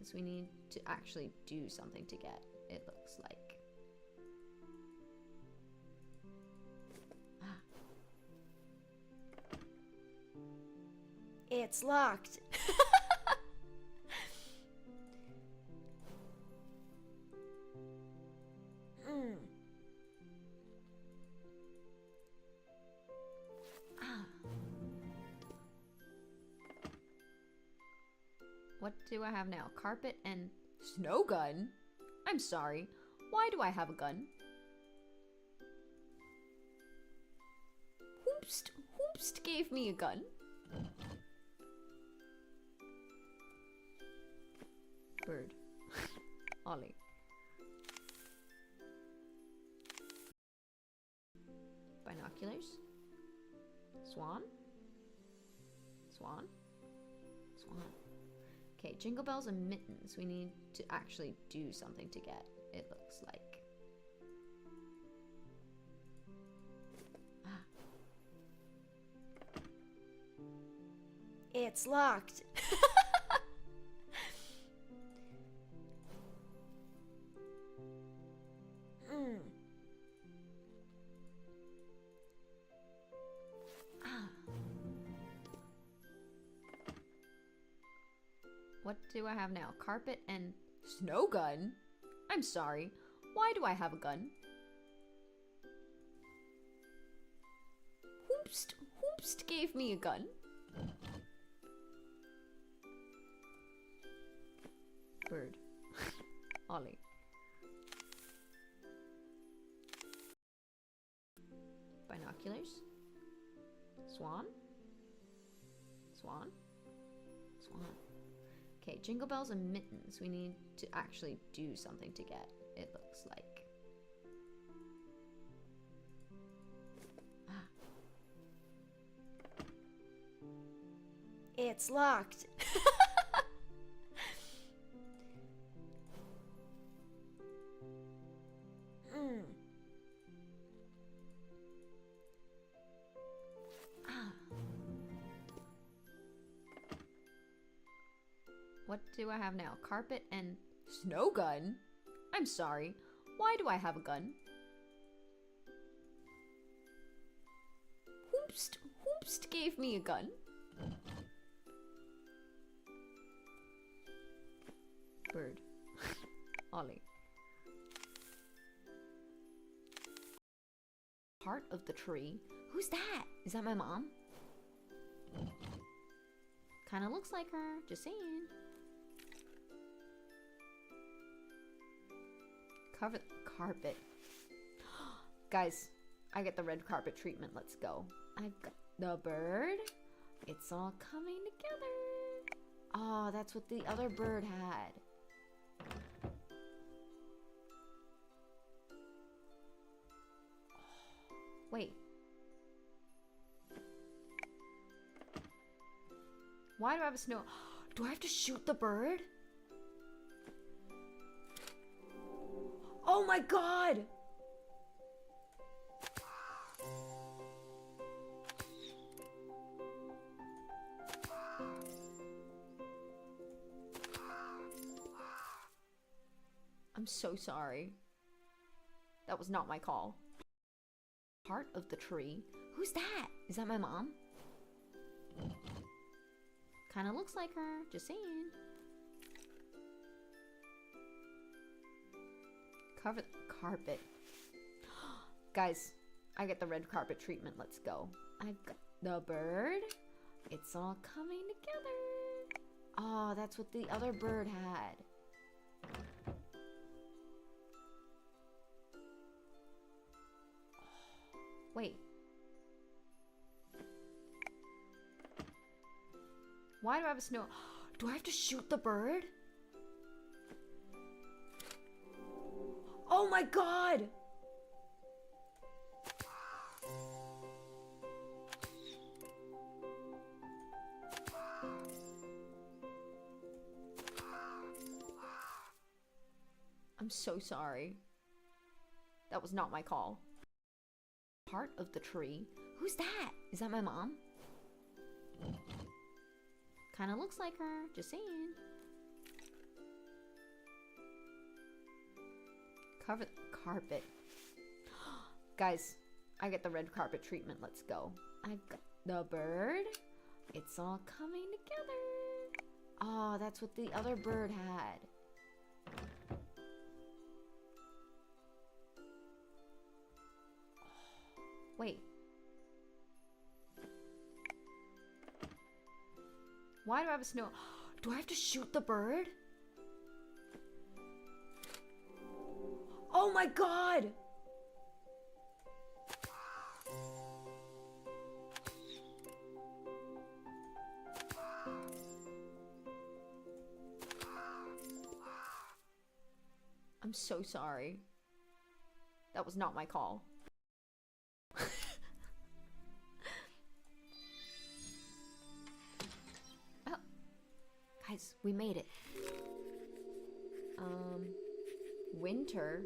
mittens. We need to actually do something to get, it looks like. It's locked. What do I have now? Carpet and snow gun? I'm sorry. Why do I have a gun? Hoopst gave me a gun. Bird. Ollie. Binoculars. Swan. Swan. Swan. Okay, jingle bells and mittens. We need to actually do something to get, it looks like. It's locked. What do I have now? Carpet and snow gun? I'm sorry. Why do I have a gun? Hoopst gave me a gun. Bird. Ollie. Binoculars. Swan. Swan. Swan. Okay, jingle bells and mittens. We need to actually do something to get, it looks like. It's locked. What do I have now? Carpet and snow gun? I'm sorry. Why do I have a gun? Hoopst gave me a gun. Bird. Ollie. Heart of the tree? Who's that? Is that my mom? Kinda looks like her, just saying. Cover the carpet. Guys, I get the red carpet treatment. Let's go. I've got the bird. It's all coming together. Oh, that's what the other bird had. Wait. Why do I have a snow? Do I have to shoot the bird? Oh my god! I'm so sorry. That was not my call. Heart of the tree? Who's that? Is that my mom? Kinda looks like her, just saying. Cover the carpet. Guys, I get the red carpet treatment. Let's go. I've got the bird. It's all coming together. Oh, that's what the other bird had. Wait. Why do I have a snow? Do I have to shoot the bird? Oh my god! I'm so sorry. That was not my call. Heart of the tree? Who's that? Is that my mom? Kinda looks like her, just saying. Cover the carpet. Guys, I get the red carpet treatment. Let's go. I've got the bird. It's all coming together. Oh, that's what the other bird had. Wait. Why do I have a snow? Do I have to shoot the bird? Oh my god! I'm so sorry. That was not my call. Oh. Guys, we made it. Winter.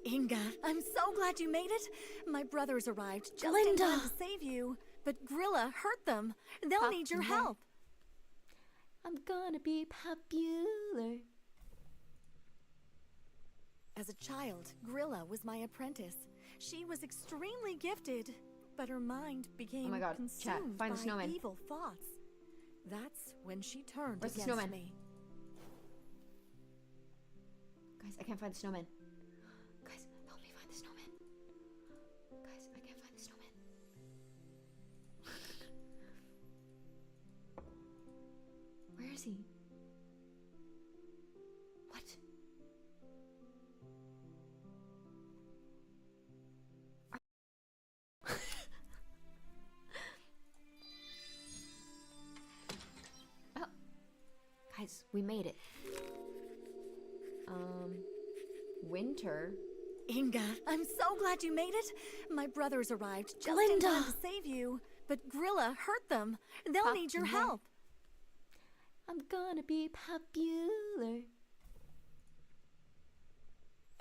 Inga, I'm so glad you made it. My brothers arrived just in Glinda! time to save you, but Grilla hurt them. They'll need your Popular. help. I'm gonna be popular. As a child, Grilla was my apprentice. She was extremely gifted, but her mind became Oh my God, chat, consumed find the by snowman. evil thoughts. That's when she turned Where's the against snowman? me. Guys, I can't find the snowman. Guys, help me find the snowman. Guys, I can't find the snowman. Where is he? What? Oh. Guys, we made it. Winter. Inga, I'm so glad you made it. My brothers arrived just in Glinda! time to save you, but Grilla hurt them. They'll need your Popular. help. I'm gonna be popular.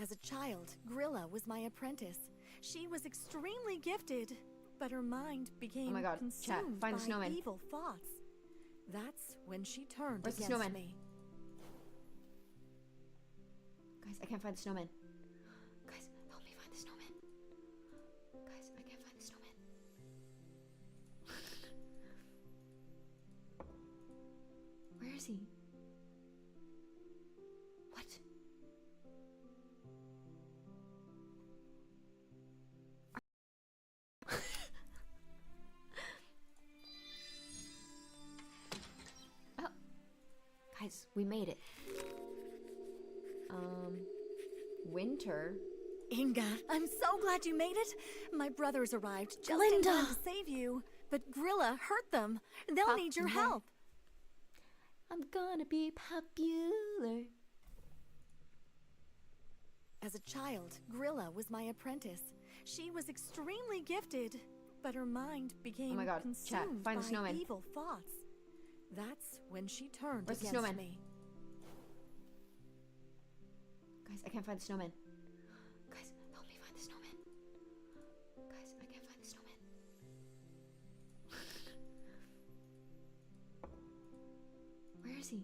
As a child, Grilla was my apprentice. She was extremely gifted, but her mind became Oh my God, chat, consumed find the by snowman. evil thoughts. That's when she turned Where's the against snowman? me. Guys, I can't find the snowman. Guys, help me find the snowman. Guys, I can't find the snowman. Where is he? What? Oh. Guys, we made it. Winter. Inga, I'm so glad you made it. My brothers arrived just in Glinda! time to save you, but Grilla hurt them. They'll need your Popular. help. I'm gonna be popular. As a child, Grilla was my apprentice. She was extremely gifted, but her mind became Oh my God, chat, consumed find the by snowman. evil thoughts. That's when she turned Where's the against snowman? me. Guys, I can't find the snowman. Guys, help me find the snowman. Guys, I can't find the snowman. Where is he?